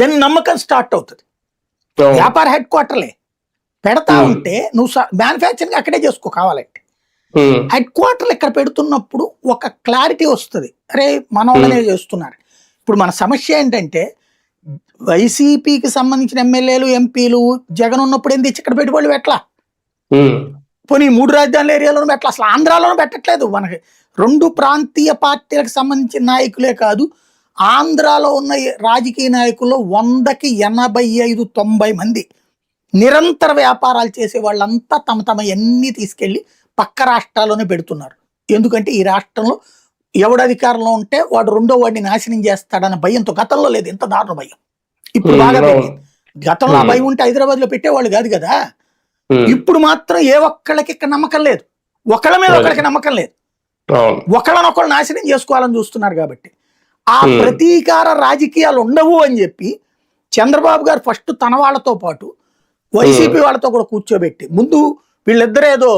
Then నమ్మకం start అవుతుంది. వ్యాపార హెడ్ క్వార్టర్లే పెడతా ఉంటే నువ్వు మ్యానుఫ్యాక్చరింగ్ అక్కడే చేసుకో కావాలంటే. హెడ్ క్వార్టర్లు ఇక్కడ పెడుతున్నప్పుడు ఒక క్లారిటీ వస్తుంది, అరే మన వాళ్ళనే చేస్తున్నారు. ఇప్పుడు మన సమస్య ఏంటంటే వైసీపీకి సంబంధించిన ఎమ్మెల్యేలు ఎంపీలు జగన్ ఉన్నప్పుడు ఏం తెచ్చి ఇక్కడ పెట్టుబడులు పెట్టలా, పోనీ 3 రాజధానుల ఏరియాలోనూ పెట్టాలి, అసలు ఆంధ్రాలోనూ పెట్టట్లేదు. మనకి 2 ప్రాంతీయ పార్టీలకు సంబంధించిన నాయకులే కాదు, ఆంధ్రాలో ఉన్న రాజకీయ నాయకుల్లో 100కి 85-90 మంది నిరంతర వ్యాపారాలు చేసే వాళ్ళంతా తమ ఎన్ని తీసుకెళ్లి పక్క రాష్ట్రాల్లోనే పెడుతున్నారు. ఎందుకంటే ఈ రాష్ట్రంలో ఎవడు అధికారంలో ఉంటే వాడు రెండో వాడిని నాశనం చేస్తాడన్న భయంతో, గతంలో లేదు ఇంత దారుణ భయం, ఇప్పుడు బాగా పెరిగింది. గతంలో ఆ భయం ఉంటే హైదరాబాద్ లో పెట్టేవాళ్ళు కాదు కదా. ఇప్పుడు మాత్రం ఏ ఒక్కళ్ళకి ఇక్కడ నమ్మకం లేదు, ఒకళ్ళ మీద ఒకళ్ళకి నమ్మకం లేదు, ఒకళ్ళనొకళ్ళు నాశనం చేసుకోవాలని చూస్తున్నారు. కాబట్టి ఆ ప్రతీకార రాజకీయాలు ఉండవు అని చెప్పి చంద్రబాబు గారు ఫస్ట్ తన వాళ్ళతో పాటు వైసీపీ వాళ్ళతో కూడా కూర్చోబెట్టి, ముందు వీళ్ళిద్దరేదో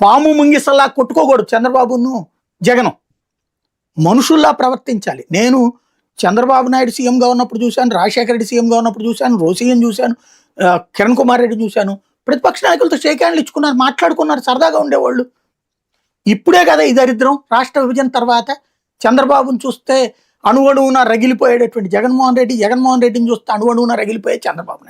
పాము ముంగిసల్లా కొట్టుకోకూడదు, చంద్రబాబును జగను మనుషుల్లా ప్రవర్తించాలి. నేను చంద్రబాబు నాయుడు సీఎంగా ఉన్నప్పుడు చూశాను, రాజశేఖర రెడ్డి సీఎంగా ఉన్నప్పుడు చూశాను, రోసయ్యను చూశాను, కిరణ్ కుమార్ రెడ్డి చూశాను. ప్రతిపక్ష నాయకులతో షేక్ హ్యాండ్లు ఇచ్చుకున్నారు, మాట్లాడుకున్నారు, సరదాగా ఉండేవాళ్ళు. ఇప్పుడే కదా ఈ దరిద్రం. రాష్ట్ర విభజన తర్వాత చంద్రబాబును చూస్తే అణువణువున రగిలిపోయేటటువంటి జగన్మోహన్ రెడ్డిని చూస్తే అణువణువున రగిలిపోయే చంద్రబాబు నాయుడు.